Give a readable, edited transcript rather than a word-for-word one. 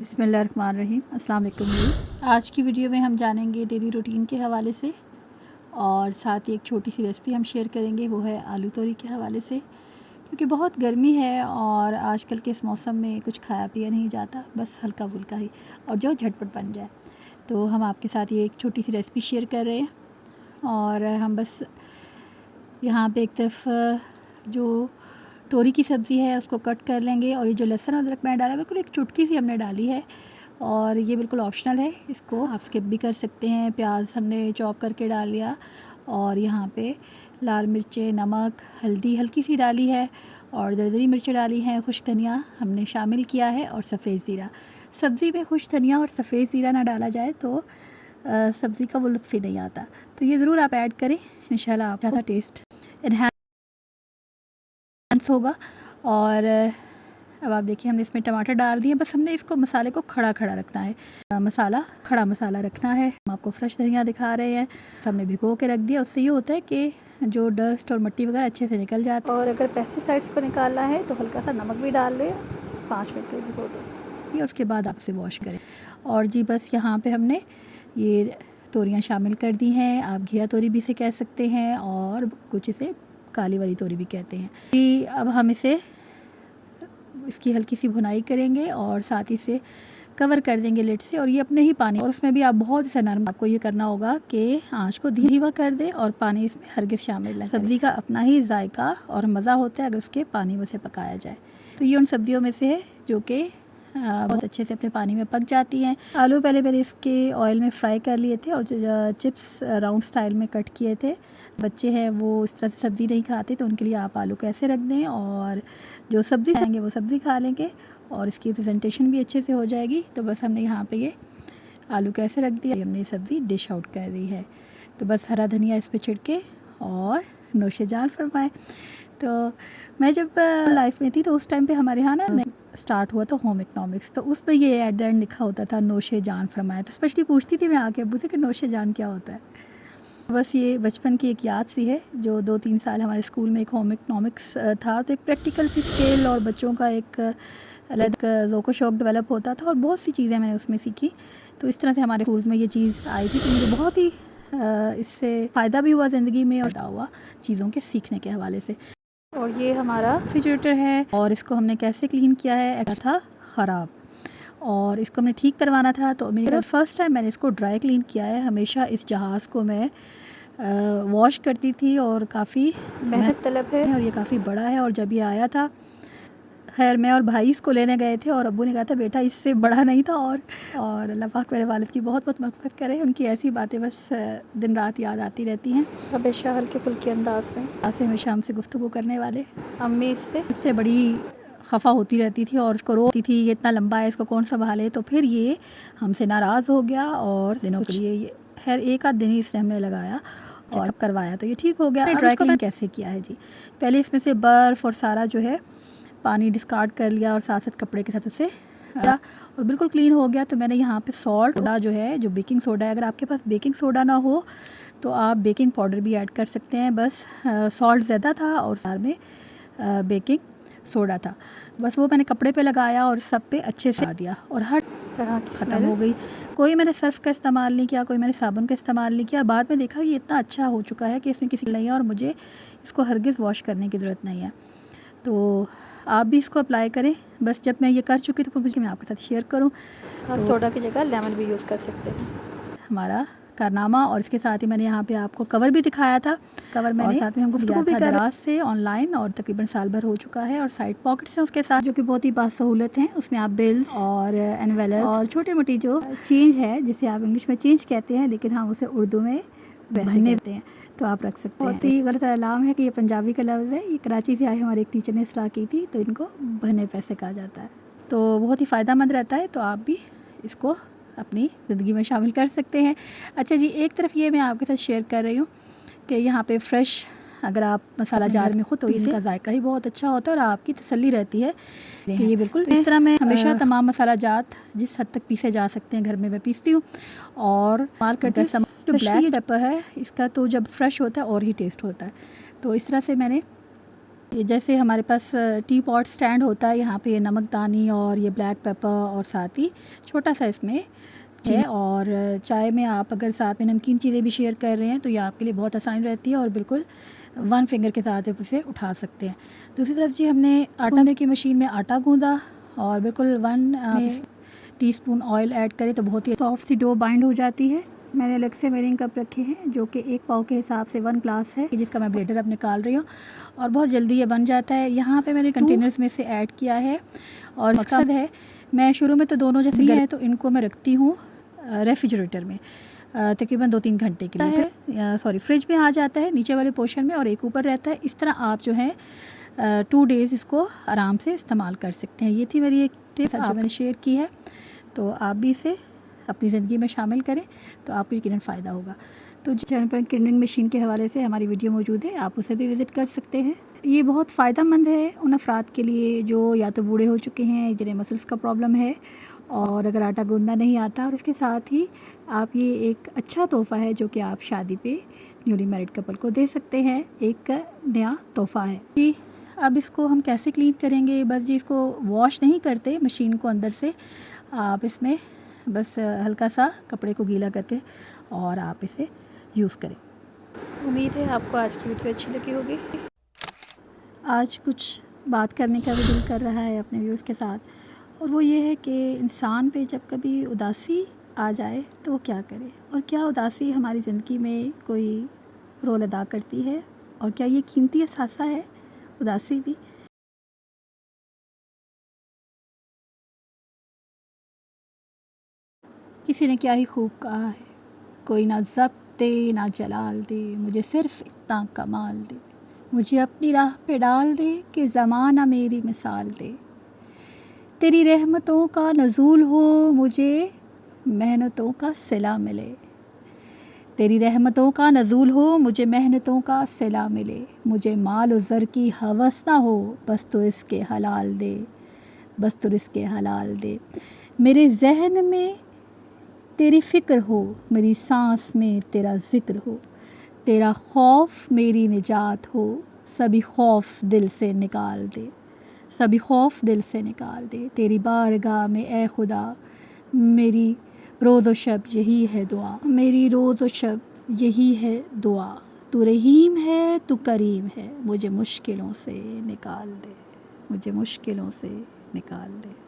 बिस्मिल्लाहिर्रहमानिर्रहीम। अस्सलाम वालेकुम जी। आज की वीडियो में हम जानेंगे डेली रूटीन के हवाले से और साथ ही एक छोटी सी रेसिपी हम शेयर करेंगे, वो है आलू तोरी के हवाले से। क्योंकि बहुत गर्मी है और आजकल के इस मौसम में कुछ खाया पिया नहीं जाता, बस हल्का फुल्का ही और जो झटपट बन जाए। तो हम आपके साथ ये एक छोटी सी रेसिपी शेयर कर रहे हैं और हम बस यहाँ पे एक तरफ जो तोरी की सब्ज़ी है उसको कट कर लेंगे और ये जो लहसुन अदरक मैंने डाला है बिल्कुल एक चुटकी सी हमने डाली है और ये बिल्कुल ऑप्शनल है, इसको आप स्किप भी कर सकते हैं। प्याज हमने चॉप करके डाल लिया और यहाँ पे लाल मिर्चें, नमक, हल्दी हल्की सी डाली है और दरदरी मिर्चें डाली हैं, खुश धनिया हमने शामिल किया है और सफ़ेद ज़ीरा। सब्ज़ी में खुश धनिया और सफ़ेद ज़ीरा ना डाला जाए तो सब्ज़ी का वो लुत्फ़ ही नहीं आता, तो ये ज़रूर आप ऐड करें, इंशाल्लाह आपका ज़्यादा टेस्ट इन्हांस होगा। और अब आप देखिए हमने इसमें टमाटर डाल दिए, बस हमने इसको मसाले को खड़ा खड़ा रखना है, खड़ा मसाला रखना है। हम आपको फ्रेश धनिया दिखा रहे हैं, हमने भिगो के रख दिया। उससे ये होता है कि जो डस्ट और मिट्टी वगैरह अच्छे से निकल जाती है। और अगर पेस्टिसाइड्स को निकालना है तो हल्का सा नमक भी डाल लें, 5 मिनट के लिए भिगो दें और उसके बाद आप इसे वॉश करें। और जी बस यहाँ पर हमने ये तोरियाँ शामिल कर दी हैं। आप घिया तोरी भी इसे कह सकते हैं और कुछ इसे काली वाली तोरी भी कहते हैं। अब हम इसकी हल्की सी भुनाई करेंगे और साथ ही से कवर कर देंगे लिड से और ये अपने ही पानी, और उसमें भी आप बहुत से नरम, आपको ये करना होगा कि आंच को धीमा कर दें और पानी इसमें हरगिज़ शामिल न करें। सब्ज़ी का अपना ही जायका और मज़ा होता है अगर उसके पानी में से पकाया जाए। तो ये उन सब्जियों में से है जो कि बहुत अच्छे से अपने पानी में पक जाती हैं। आलू पहले मैंने इसके ऑयल में फ्राई कर लिए थे और जो चिप्स राउंड स्टाइल में कट किए थे। बच्चे हैं वो इस तरह से सब्ज़ी नहीं खाते, तो उनके लिए आप आलू को ऐसे रख दें और जो सब्ज़ी खाएंगे वो सब्ज़ी खा लेंगे और इसकी प्रेजेंटेशन भी अच्छे से हो जाएगी। तो बस हमने यहाँ पे ये आलू को ऐसे रख दिया, हमने ये सब्ज़ी डिश आउट कर दी है। तो बस हरा धनिया इस पर छिड़के और नोशे जान फरमाएँ। तो मैं जब लाइफ में थी तो उस टाइम पे हमारे यहाँ ना स्टार्ट हुआ था होम इकनॉमिक्स, तो उस पर ये एट द एंड लिखा होता था नोशे जान फरमाएँ। तो स्पेशली पूछती थी मैं आके अब्बू से कि नोशे जान क्या होता है। बस ये बचपन की एक याद सी है। जो 2-3 साल हमारे स्कूल में एक होम इकनॉमिक्स था, तो एक प्रैक्टिकल सी स्केल और बच्चों का एक अलग ज़ौक़ शौक़ डेवलप होता था और बहुत सी चीज़ें मैंने उसमें सीखी। तो इस तरह से हमारे स्कूल में ये चीज़ आई थी, तो मुझे बहुत ही इससे फ़ायदा भी हुआ ज़िंदगी में और हुआ चीज़ों के सीखने के हवाले से। और ये हमारा रेफ्रिजरेटर है और इसको हमने कैसे क्लीन किया है, ऐसा था ख़राब और इसको हमने ठीक करवाना था। तो मेरा फ़र्स्ट टाइम मैंने इसको ड्राई क्लीन किया है। हमेशा इस जहाज़ को मैं वॉश करती थी और काफ़ी मेहनत तलब है और ये काफ़ी बड़ा है। और जब ये आया था, खैर मैं और भाई इसको लेने गए थे और अब्बू ने कहा था बेटा इससे बड़ा नहीं था। और अल्लाह पाक मेरे वालिद की बहुत बहुत मग़फ़िरत करे, उनकी ऐसी बातें बस दिन रात याद आती रहती हैं। हमेशा हल्के फुल्के अंदाज में हमेशा हमसे गुफ्तगू करने वाले। अम्मी इससे बड़ी खफ़ा होती रहती थी और उसको रोती थी, ये इतना लंबा है इसको कौन संभाले। तो फिर ये हमसे नाराज़ हो गया और दिनों के लिए खैर एक आध दिन ही इसने हमने लगाया और करवाया तो ये ठीक हो गया। ड्राई क्लीन कैसे किया है जी, पहले इसमें से बर्फ़ और सारा जो है पानी डिस्कार्ड कर लिया और साथ साथ कपड़े के साथ उसे और बिल्कुल क्लीन हो गया। तो मैंने यहाँ पे सॉल्ट जो है, जो बेकिंग सोडा है, अगर आपके पास बेकिंग सोडा ना हो तो आप बेकिंग पाउडर भी ऐड कर सकते हैं। बस सॉल्ट ज़्यादा था और साथ में बेकिंग सोडा था, बस वो मैंने कपड़े पे लगाया और सब पे अच्छे से लगा दिया और हर तरह की ख़त्म हो गई। कोई मैंने सर्फ़ का इस्तेमाल नहीं किया, कोई मैंने साबुन का इस्तेमाल नहीं किया। बाद में देखा ये इतना अच्छा हो चुका है कि इसमें किसी नहीं है और मुझे इसको हरगिज़ वॉश करने की ज़रूरत नहीं है। तो आप भी इसको अप्लाई करें। बस जब मैं ये कर चुकी तो फिर मैं आपके साथ शेयर करूँ। तो सोडा की जगह लेमन भी यूज़ कर सकते हैं। हमारा कारनामा, और इसके साथ ही मैंने यहाँ पे आपको कवर भी दिखाया था। कवर मैंने साथ में हम गुफ्तगू भी कर दराज से ऑनलाइन और तकरीबन साल भर हो चुका है। और साइड पॉकेट्स हैं उसके साथ जो कि बहुत ही बासहूलत हैं। उसमें आप बिल्स और एनवेलप और छोटी मोटी जो चेंज है, जिसे आप इंग्लिश में चेंज कहते हैं लेकिन हम उसे उर्दू में पैसे कहते हैं, तो आप रख सकते हैं। बहुत ही गलत अलाम है कि ये पंजाबी का लफ्ज़ है। ये कराची से आए हमारे एक टीचर ने इस्लाह की थी, तो इनको बने पैसे कहा जाता है। तो बहुत ही फ़ायदेमंद रहता है, तो आप भी इसको अपनी ज़िंदगी में शामिल कर सकते हैं। अच्छा जी, एक तरफ ये मैं आपके साथ शेयर कर रही हूँ कि यहाँ पे फ्रेश अगर आप मसाला जार में खुद, तो इसका जायका ही बहुत अच्छा होता है और आपकी तसल्ली रहती है कि ये बिल्कुल। तो इस तरह मैं हमेशा तमाम मसाला जात जिस हद तक पीसे जा सकते हैं घर में मैं पीसती हूँ और इस्तेमाल करती हूँ। जो ब्लैक पेपर है इसका तो जब फ्रेश होता है और ही टेस्ट होता है। तो इस तरह से मैंने ये जैसे हमारे पास टी पॉट स्टैंड होता है, यहाँ पे ये नमकदानी और ये ब्लैक पेपर और साथ ही छोटा सा इसमें है। और चाय में आप अगर साथ में नमकीन चीज़ें भी शेयर कर रहे हैं तो ये आपके लिए बहुत आसान रहती है और बिल्कुल वन फिंगर के साथ आप उसे उठा सकते हैं। दूसरी तरफ जी हमने आटा की मशीन में आटा गूँधा और बिल्कुल 1 टीस्पून ऑयल ऐड करें तो बहुत ही सॉफ्ट सी डो बाइंड हो जाती है। मैंने अलग से मेरिंग कप रखे हैं जो कि 1 पाव के हिसाब से 1 ग्लास है, जिसका मैं ब्लेंडर अब निकाल रही हूँ और बहुत जल्दी ये बन जाता है। यहाँ पे मैंने कंटेनर्स में से ऐड किया है और मकसद है, मैं शुरू में तो दोनों जैसे हैं तो इनको मैं रखती हूँ रेफ्रिजरेटर में तकरीबन 2-3 घंटे के लिए सॉरी फ्रिज में आ जाता है नीचे वाले पोर्शन में और एक ऊपर रहता है। इस तरह आप जो है 2 डेज़ इसको आराम से इस्तेमाल कर सकते हैं। ये थी मेरी एक टिप जो मैंने शेयर की है, तो आप भी इसे अपनी ज़िंदगी में शामिल करें तो आपको यकीनन फ़ायदा होगा। तो चैनल पर किंडरिंग मशीन के हवाले से हमारी वीडियो मौजूद है, आप उसे भी विज़िट कर सकते हैं। ये बहुत फ़ायदेमंद है उन अफराद के लिए जो या तो बूढ़े हो चुके हैं, जिन्हें मसल्स का प्रॉब्लम है और अगर आटा गूंदना नहीं आता, और इसके साथ ही आप ये एक अच्छा तोहफ़ा है जो कि आप शादी पे न्यूली मैरिड कपल को दे सकते हैं, एक नया तोहफ़ा है जी। अब इसको हम कैसे क्लीन करेंगे? बस जी इसको वॉश नहीं करते मशीन को अंदर से, आप इसमें बस हल्का सा कपड़े को गीला करके और आप इसे यूज़ करें। उम्मीद है आपको आज की वीडियो अच्छी लगी होगी। आज कुछ बात करने का भी दिल कर रहा है अपने व्यूअर्स के साथ, और वो ये है कि इंसान पे जब कभी उदासी आ जाए तो वो क्या करे, और क्या उदासी हमारी ज़िंदगी में कोई रोल अदा करती है, और क्या ये कीमती एहसासा है उदासी भी। किसी ने क्या ही खूब कहा है, कोई ना ज़ब्त दे ना जलाल दे, मुझे सिर्फ़ इतना कमाल दे, मुझे अपनी राह पे डाल दे कि ज़माना मेरी मिसाल दे। तेरी रहमतों का नज़ूल हो, मुझे मेहनतों का सिला मिले। तेरी रहमतों का नज़ूल हो, मुझे मेहनतों का सिला मिले। मुझे माल और ज़र की हवस ना हो, बस तो इसके हलाल दे, बस तो इसके हलाल दे। मेरे जहन में तेरी फ़िक्र हो, मेरी सांस में तेरा ज़िक्र हो, तेरा खौफ मेरी निजात हो, सभी खौफ दिल से निकाल दे, सभी खौफ दिल से निकाल दे। तेरी बारगाह में ए खुदा मेरी रोज़ व शब यही है दुआ, मेरी रोज़ व शब यही है दुआ। तू रहीम है, तू करीम है, मुझे मुश्किलों से निकाल दे, मुझे मुश्किलों से निकाल दे।